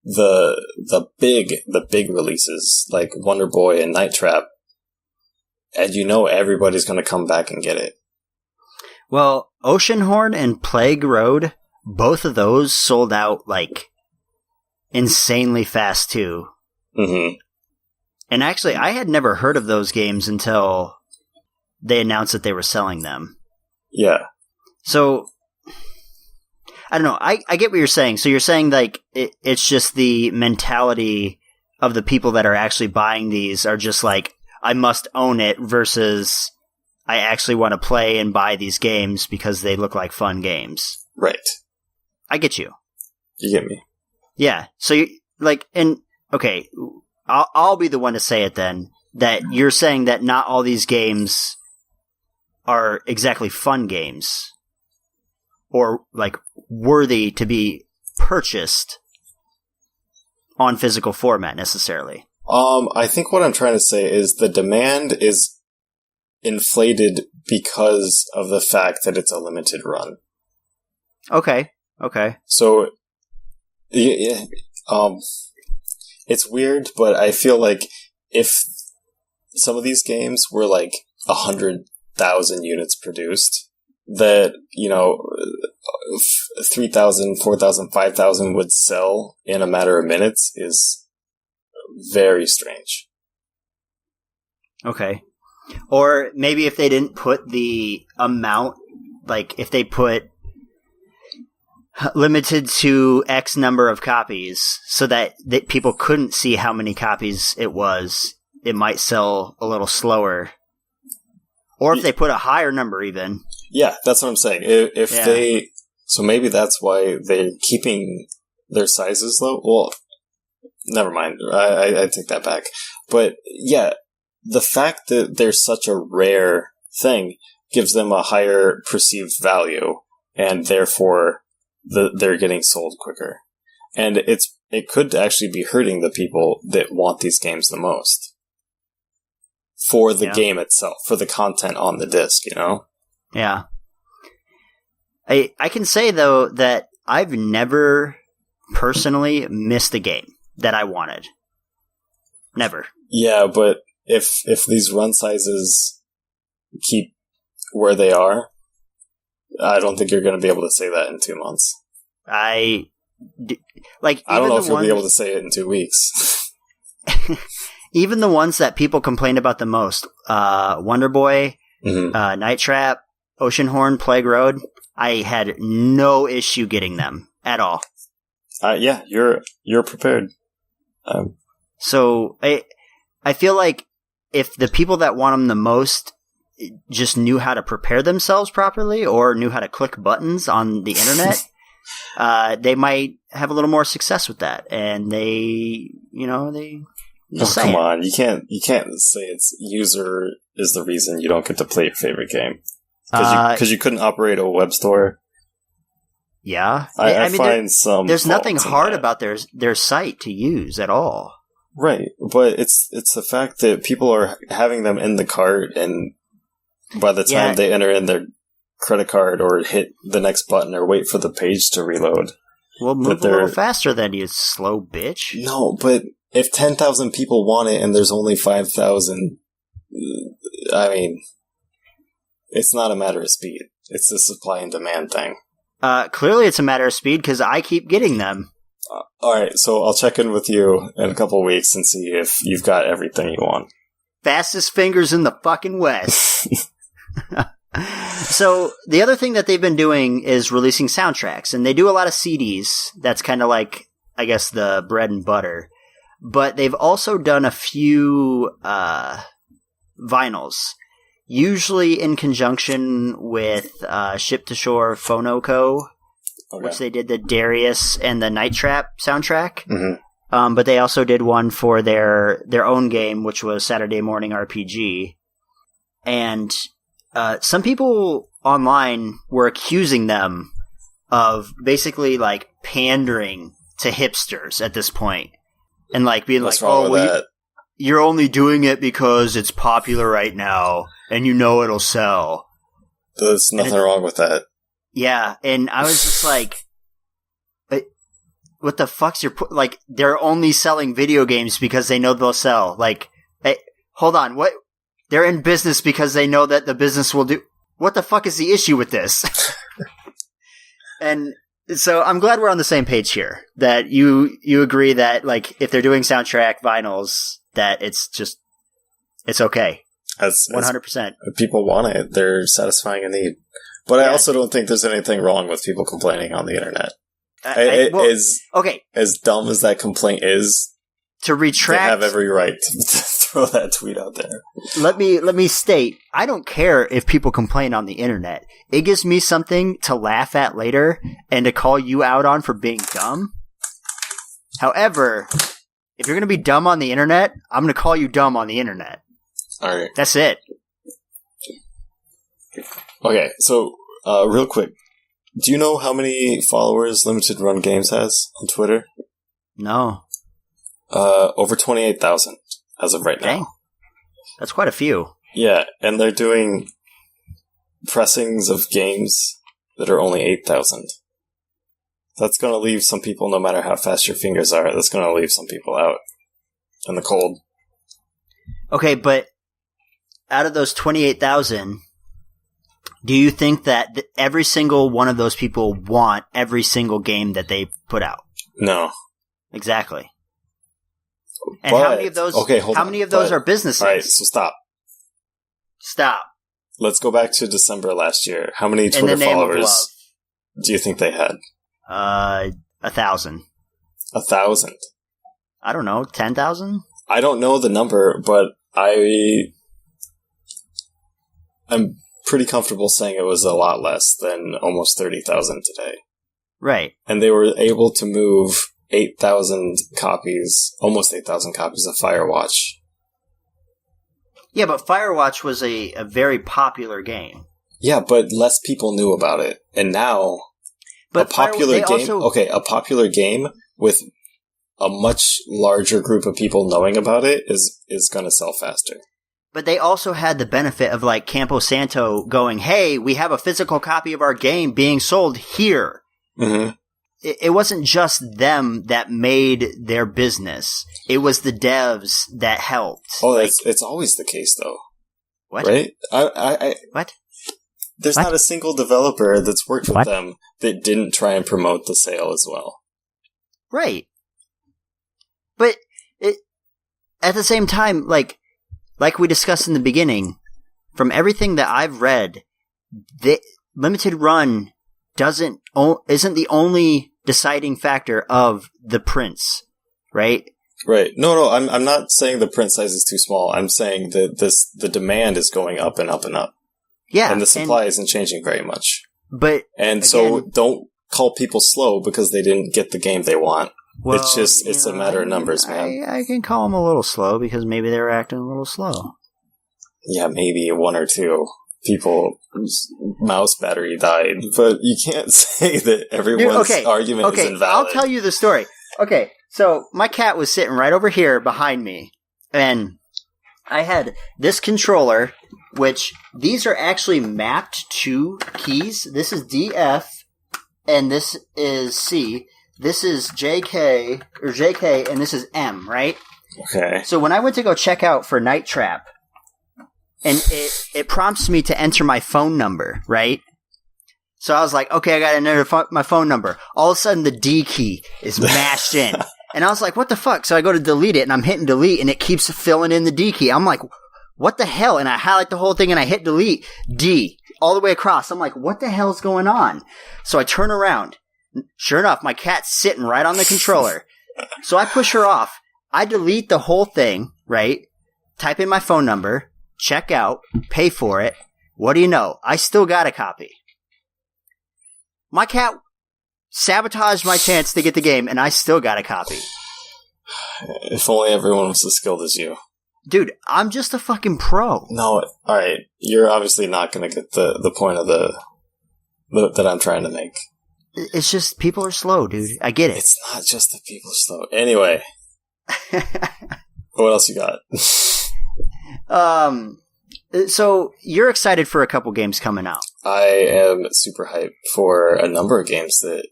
the big releases like Wonder Boy and Night Trap, and everybody's going to come back and get it.
Well, Oceanhorn and Plague Road, both of those sold out like insanely fast too.
Mm-hmm.
And actually, I had never heard of those games until they announced that they were selling them.
Yeah.
So, I don't know. I get what you're saying. So you're saying like it's just the mentality of the people that are actually buying these are just like, I must own it, versus I actually want to play and buy these games because they look like fun games.
Right.
I get you.
You get me.
Yeah. So you okay, I'll be the one to say it then, that you're saying that not all these games are exactly fun games or like worthy to be purchased on physical format necessarily.
I think what I'm trying to say is the demand is inflated because of the fact that it's a limited run.
Okay.
So, it's weird, but I feel like if some of these games were like 100,000 units produced, that, 3,000, 4,000, 5,000 would sell in a matter of minutes is very strange.
Okay. Or maybe if they didn't put the amount, like if they put limited to X number of copies so that people couldn't see how many copies it was, it might sell a little slower. Or if they put a higher number even.
Yeah, that's what I'm saying. If they... So maybe that's why they're keeping their sizes low. Well, never mind. I take that back. But yeah, the fact that they're such a rare thing gives them a higher perceived value, and therefore they're getting sold quicker. And it could actually be hurting the people that want these games the most. For the game itself, for the content on the disc, you know?
Yeah. I can say, though, that I've never personally missed a game that I wanted. Never.
Yeah, but if these run sizes keep where they are, I don't think you're going to be able to say that in 2 months.
I
don't know if you'll be able to say it in 2 weeks.
Even the ones that people complained about the most, Wonder Boy, Night Trap, Oceanhorn, Plague Road, I had no issue getting them at all.
Yeah, you're prepared.
So I feel like if the people that want them the most just knew how to prepare themselves properly or knew how to click buttons on the internet, they might have a little more success with that. And
come on, you can't say it's user is the reason you don't get to play your favorite game because you couldn't operate a web store.
Yeah,
I mean, find some.
There's nothing hard about their site to use at all.
Right, but it's the fact that people are having them in the cart, and by the time they enter in their credit card or hit the next button or wait for the page to reload.
Well, move a little faster then, you slow bitch.
No, but if 10,000 people want it and there's only 5,000, I mean, it's not a matter of speed. It's a supply and demand thing.
Clearly it's a matter of speed because I keep getting them.
Alright, so I'll check in with you in a couple of weeks and see if you've got everything you want.
Fastest fingers in the fucking West. So, the other thing that they've been doing is releasing soundtracks, and they do a lot of CDs. That's kind of like, I guess, the bread and butter. But they've also done a few vinyls, usually in conjunction with Ship to Shore Phonoco, which they did the Darius and the Night Trap soundtrack. Mm-hmm. But they also did one for their own game, which was Saturday Morning RPG. And some people online were accusing them of basically like pandering to hipsters at this point. And like being
What's
like,
wrong with that?
You're only doing it because it's popular right now and you know it'll sell.
There's nothing wrong with that.
Yeah, and I was just like, what the fuck's your... Like, they're only selling video games because they know they'll sell. Like, hold on, what? They're in business because they know that the business will do... What the fuck is the issue with this? And so I'm glad we're on the same page here. That you agree that, like, if they're doing soundtrack vinyls, that it's okay. 100%.
People want it. They're satisfying a need. But I also don't think there's anything wrong with people complaining on the internet. As dumb as that complaint is,
to retract,
they have every right to throw that tweet out there.
Let me state, I don't care if people complain on the internet. It gives me something to laugh at later and to call you out on for being dumb. However, if you're going to be dumb on the internet, I'm going to call you dumb on the internet.
All right.
That's it.
Okay, so real quick, do you know how many followers Limited Run Games has on Twitter?
No.
Over 28,000 as of right now.
That's quite a few.
Yeah, and they're doing pressings of games that are only 8,000. That's going to leave some people, no matter how fast your fingers are, that's going to leave some people out in the cold.
Okay, but out of those 28,000... do you think that every single one of those people want every single game that they put out?
No.
Exactly. And how many of those? Okay, hold on. How many of those are businesses?
All right, so
Stop.
Let's go back to December last year. How many Twitter followers do you think they had?
1,000.
1,000?
I don't know, 10,000?
I don't know the number, but I'm pretty comfortable saying it was a lot less than almost 30,000 today.
Right.
And they were able to move 8,000 copies, almost 8,000 copies of Firewatch.
Yeah, but Firewatch was a very popular game.
Yeah, but less people knew about it. And now, a popular game with a much larger group of people knowing about it is going to sell faster.
But they also had the benefit of like Campo Santo going, hey, we have a physical copy of our game being sold here.
Mm-hmm.
It wasn't just them that made their business. It was the devs that helped.
Oh, it's always the case, though.
What?
Right?
What?
There's not a single developer that's worked with them that didn't try and promote the sale as well.
Right. But at the same time, like we discussed in the beginning, from everything that I've read, the limited run isn't the only deciding factor of the prints, right?
Right. No, I'm not saying the print size is too small. I'm saying that the demand is going up and up and up.
Yeah.
And the supply isn't changing very much.
So
don't call people slow because they didn't get the game they want. Well, it's a matter of numbers, man.
I can call them a little slow because maybe they were acting a little slow.
Yeah, maybe one or two people's mouse battery died, but you can't say that everyone's argument is invalid.
I'll tell you the story. Okay, so my cat was sitting right over here behind me, and I had this controller, which these are actually mapped to keys. This is DF, and this is C. This is JK, and this is M, right?
Okay.
So when I went to go check out for Night Trap, and it prompts me to enter my phone number, right? So I was like, okay, I got to enter my phone number. All of a sudden, the D key is mashed in. And I was like, what the fuck? So I go to delete it, and I'm hitting delete, and it keeps filling in the D key. I'm like, what the hell? And I highlight the whole thing, and I hit delete, D, all the way across. I'm like, what the hell's going on? So I turn around. Sure enough, my cat's sitting right on the controller. So I push her off. I delete the whole thing, right? Type in my phone number. Check out, pay for it. What do you know? I still got a copy. My cat sabotaged my chance to get the game, and I still got a copy.
If only everyone was as skilled as you.
Dude, I'm just a fucking pro.
No, alright. You're obviously not going to get the point of that I'm trying to make.
It's just people are slow, dude. I get it.
It's not just that people are slow. Anyway. What else you got?
So you're excited for a couple games coming out.
I am super hyped for a number of games that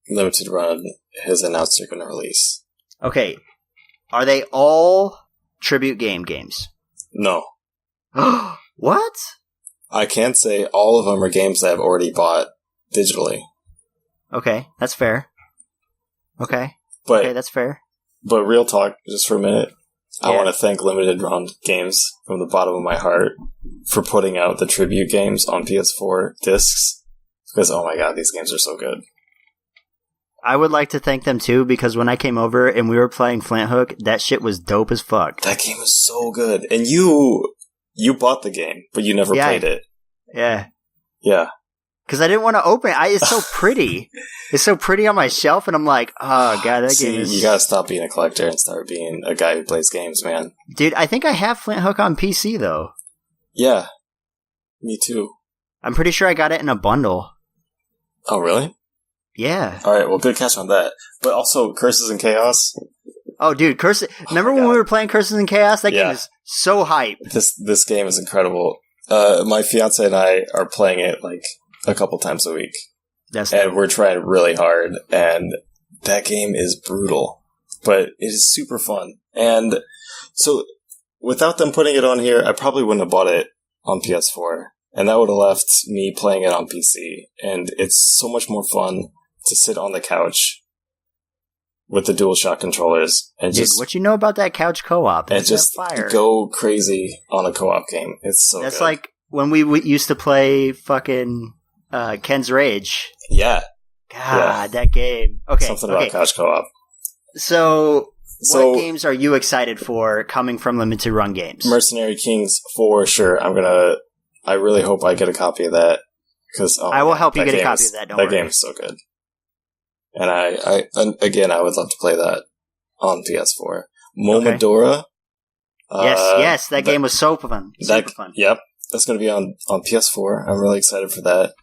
Limited Run has announced they're going to release.
Okay. Are they all tribute games?
No.
What?
I can't say all of them are games that I've already bought digitally.
Okay, that's fair. Okay, that's fair.
But real talk, just for a minute. Yeah. I want to thank Limited Run Games from the bottom of my heart for putting out the tribute games on PS4 discs. Because, oh my god, these games are so good.
I would like to thank them too, because when I came over and we were playing Flint Hook, that shit was dope as fuck.
That game was so good. And you bought the game, but you never played it.
Yeah.
Yeah.
Because I didn't want to open it. It's so pretty. It's so pretty on my shelf, and I'm like, oh, God, that game is...
You gotta stop being a collector and start being a guy who plays games, man.
Dude, I think I have Flint Hook on PC, though.
Yeah. Me too.
I'm pretty sure I got it in a bundle.
Oh, really?
Yeah.
Alright, well, good catch on that. But also, Curses and Chaos.
Oh, dude, Remember when we were playing Curses and Chaos? That game is so hype.
This game is incredible. My fiance and I are playing it, like, a couple times a week. And we're trying really hard, and that game is brutal. But it is super fun. And so, without them putting it on here, I probably wouldn't have bought it on PS4. And that would have left me playing it on PC. And it's so much more fun to sit on the couch with the DualShock controllers and
Dude,
just
what you know about that couch co-op?
And just
fire.
Go crazy on a co-op game. It's so
That's
good.
like when we used to play fucking Ken's Rage.
Yeah.
God, that game. Okay.
Something about couch co-op.
So, what games are you excited for coming from Limited Run Games?
Mercenary Kings, for sure. I really hope I get a copy of that. Because
I will help you get a copy of that, don't worry.
That game is so good. And I would love to play that on PS4. Momodora.
Okay. Yes, that game was so fun. Super fun.
Yep. That's going to be on PS4. I'm really excited for that.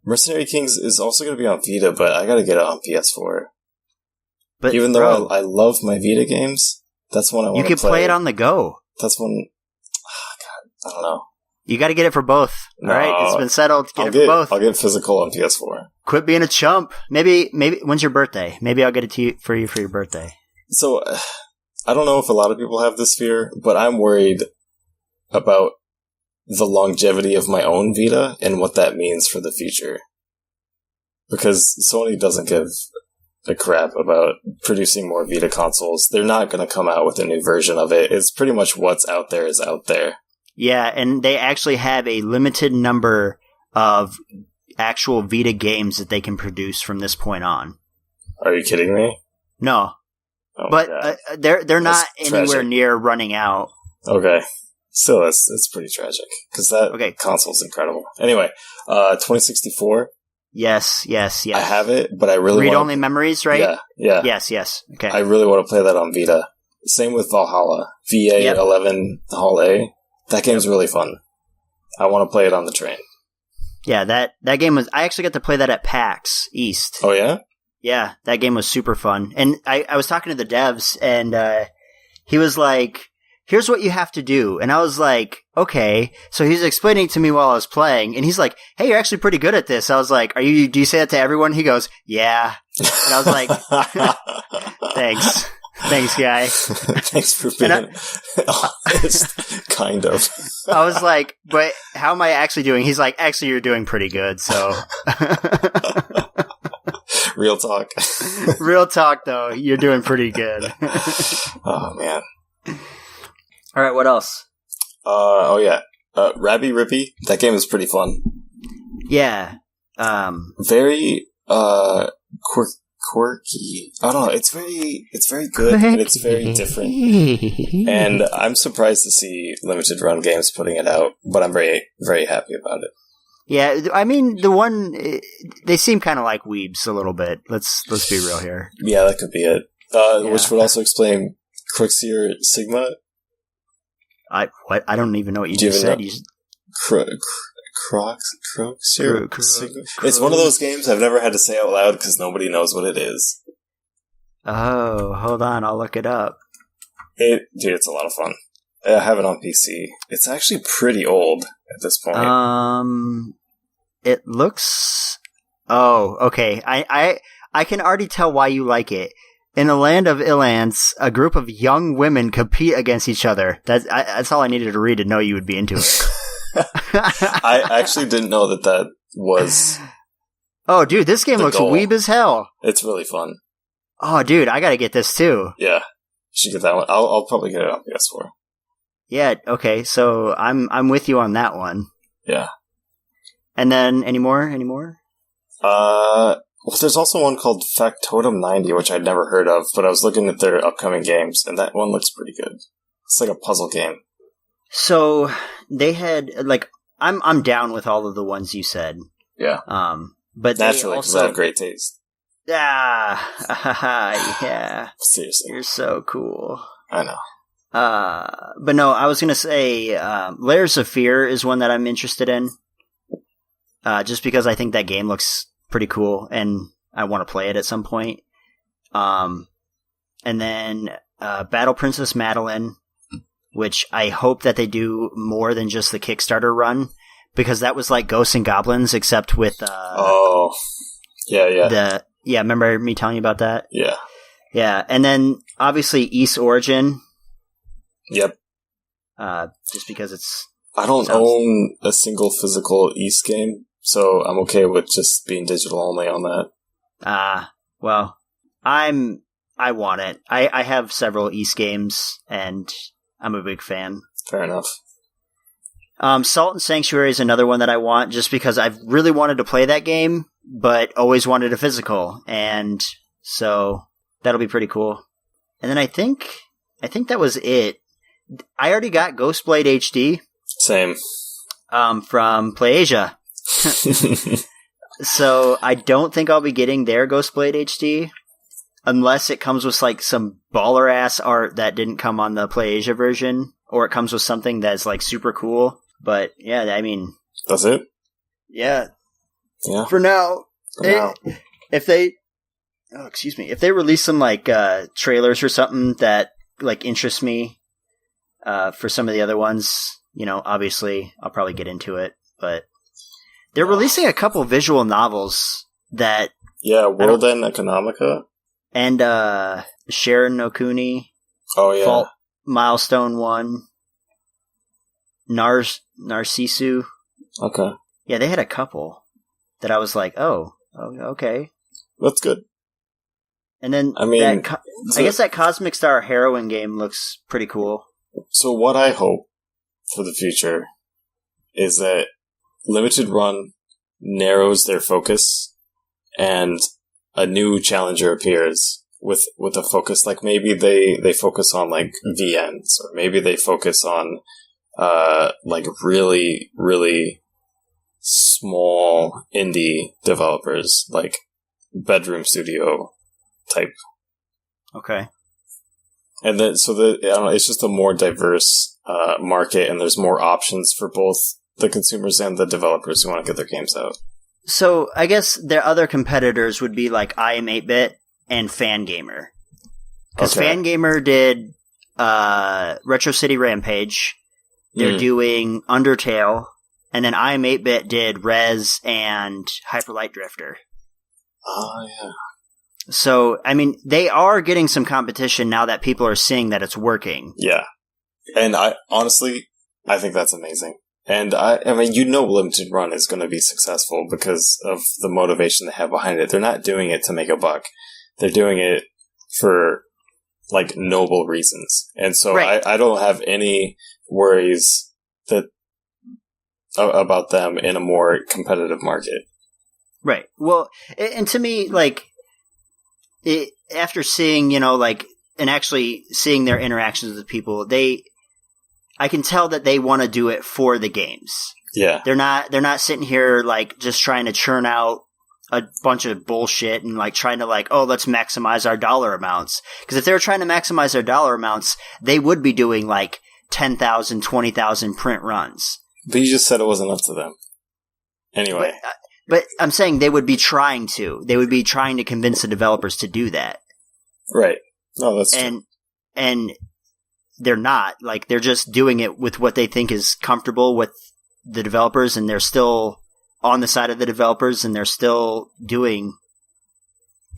Mercenary Kings is also going to be on Vita, but I got to get it on PS4. But even though I love my Vita games, that's one I want to play.
You could play it on the go.
That's one. Oh, God, I don't know.
You got to get it for both. All right, it's been settled. Get it for both.
I'll get physical on PS4.
Quit being a chump. Maybe. When's your birthday? Maybe I'll get it for you for your birthday.
So, I don't know if a lot of people have this fear, but I'm worried about the longevity of my own Vita and what that means for the future. Because Sony doesn't give a crap about producing more Vita consoles. They're not going to come out with a new version of it. It's pretty much what's out there is out there.
Yeah, and they actually have a limited number of actual Vita games that they can produce from this point on.
Are you kidding me?
No.
Oh,
but they're not anywhere near running out.
Okay. Still, it's pretty tragic. Because that console's incredible. Anyway, 2064.
Yes.
I have it, but I really want...
Read-only memories, right?
Yeah.
Yes. Okay.
I really want to play that on Vita. Same with Valhalla. VA11 Hall A. That game's really fun. I want to play it on the train.
Yeah, that game was... I actually got to play that at PAX East.
Oh, yeah?
Yeah, that game was super fun. And I was talking to the devs, and he was like, here's what you have to do. And I was like, okay. So he's explaining to me while I was playing, and he's like, hey, you're actually pretty good at this. I was like, do you say that to everyone? He goes, yeah. And I was like, thanks. Thanks, guy.
Thanks for being honest. Kind of.
I was like, but how am I actually doing? He's like, actually, you're doing pretty good, so.
Real talk.
Real talk, though. You're doing pretty good.
Oh, man.
All right, what else?
Rabby Rippy. That game is pretty fun.
Yeah.
Very, quirky. I don't know. It's very good and it's very different. And I'm surprised to see Limited Run Games putting it out, but I'm very, very happy about it.
Yeah, I mean, they seem kind of like weebs a little bit. Let's be real here.
Yeah, that could be it. Which would also explain Crooksier Sigma.
I don't even know what you just said.
Crooksier Sigma? It's one of those games I've never had to say out loud because nobody knows what it is.
Oh, hold on, I'll look it up.
Dude, it's a lot of fun. I have it on PC. It's actually pretty old at this point.
It looks... Oh, okay. I can already tell why you like it. In the land of Ilance, a group of young women compete against each other. That's all I needed to read to know you would be into it.
I actually didn't know that was...
Oh, dude, this game looks weeb as hell.
It's really fun.
Oh, dude, I gotta get this too.
Yeah, you should get that one. I'll probably get it on PS4.
Yeah, okay, so I'm with you on that one.
Yeah.
And then, any more?
Well, there's also one called Factotum 90, which I'd never heard of, but I was looking at their upcoming games, and that one looks pretty good. It's like a puzzle game.
So, they had, I'm down with all of the ones you said.
Yeah.
But
naturally, because I have great taste.
Yeah.
Seriously.
You're so cool.
I know.
But no, I was gonna say, Layers of Fear is one that I'm interested in. Just because I think that game looks pretty cool, and I want to play it at some point. And then, Battle Princess Madeline, which I hope that they do more than just the Kickstarter run, because that was like Ghosts and Goblins, except with, Yeah, remember me telling you about that?
Yeah.
Yeah, and then, obviously, East Origin.
Yep.
Just because it's...
I don't own a single physical East game, so I'm okay with just being digital only on that.
Well, I I want it. I have several Ys games, and I'm a big fan.
Fair enough.
Salt and Sanctuary is another one that I want, just because I've really wanted to play that game, but always wanted a physical, and so that'll be pretty cool. And then I think that was it. I already got Ghostblade HD.
Same.
From PlayAsia. So I don't think I'll be getting their Ghostblade HD unless it comes with like some baller ass art that didn't come on the PlayAsia version, or it comes with something that's like super cool. But yeah, I mean,
that's it.
Yeah.
Yeah.
For now. If they release some like trailers or something that like interests me for some of the other ones, you know, obviously I'll probably get into it. But they're releasing a couple visual novels that
World End Economica
and Sharon no Kuni.
Oh yeah.
Fault Milestone 1. Narcissu.
Okay.
Yeah, they had a couple that I was like, oh okay.
That's good.
And then I guess that Cosmic Star Heroine game looks pretty cool.
So what I hope for the future is that Limited Run narrows their focus and a new challenger appears with a focus. Like maybe they focus on like VNs, or maybe they focus on like really, really small indie developers, like bedroom studio type.
Okay.
And then, I don't know, it's just a more diverse market, and there's more options for both the consumers and the developers who want to get their games out.
So I guess their other competitors would be like I Am 8-Bit and Fangamer. Because Fangamer did Retro City Rampage. They're doing Undertale. And then I Am 8-Bit did Rez and Hyper Light Drifter.
Oh, yeah.
So, I mean, they are getting some competition now that people are seeing that it's working.
Yeah. And I think that's amazing. And I mean, you know Limited Run is going to be successful because of the motivation they have behind it. They're not doing it to make a buck. They're doing it for, like, noble reasons. And so right. I don't have any worries about them in a more competitive market.
Right. Well, and to me, like, after seeing, you know, like, and actually seeing their interactions with people, I can tell that they want to do it for the games.
Yeah.
They're not sitting here, like, just trying to churn out a bunch of bullshit and, like, trying to, like, oh, let's maximize our dollar amounts. Because if they were trying to maximize their dollar amounts, they would be doing, like, 10,000, 20,000 print runs.
But you just said it wasn't up to them. Anyway.
But I'm saying they would be trying to. They would be trying to convince the developers to do that.
Right. No, that's true.
And they're not. Like, they're just doing it with what they think is comfortable with the developers, and they're still on the side of the developers, and they're still doing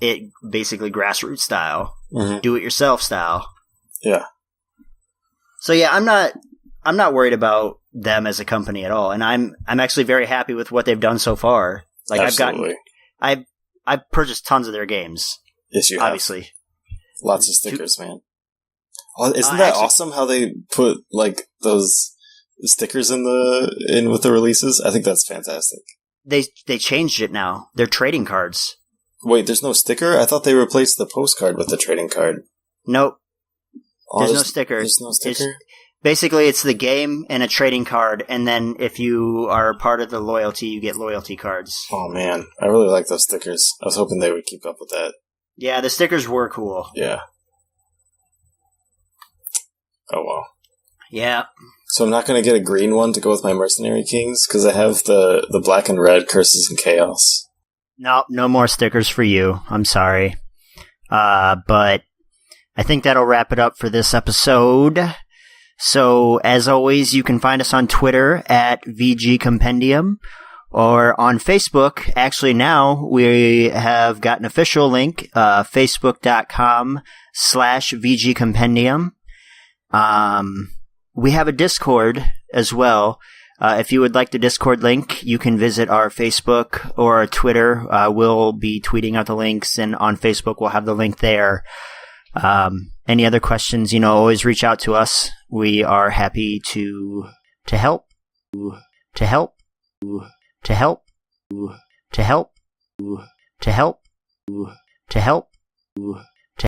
it basically grassroots style. Mm-hmm. Do-it-yourself style.
Yeah.
So yeah, I'm not worried about them as a company at all, and I'm actually very happy with what they've done so far. Like,
absolutely.
I've purchased tons of their games.
Yes, you have.
Obviously.
Lots of stickers, man. Oh, isn't that awesome how they put, like, those stickers in with the releases? I think that's fantastic.
They changed it now. They're trading cards.
Wait, there's no sticker? I thought they replaced the postcard with the trading card.
Nope. There's no sticker.
There's no sticker?
Basically, it's the game and a trading card, and then if you are part of the loyalty, you get loyalty cards.
Oh, man. I really like those stickers. I was hoping they would keep up with that.
Yeah, the stickers were cool.
Yeah. Oh, well.
Yeah.
So I'm not going to get a green one to go with my Mercenary Kings, because I have the black and red Curses and Chaos.
No more stickers for you. I'm sorry. But I think that'll wrap it up for this episode. So, as always, you can find us on Twitter at VG Compendium, or on Facebook. Actually, now we have got an official link, facebook.com/VG Compendium. We have a Discord as well. If you would like the Discord link, you can visit our Facebook or our Twitter. We'll be tweeting out the links, and on Facebook we'll have the link there. Any other questions, always reach out to us. We are happy to help, to help, to help, to help, to help, to help, to help.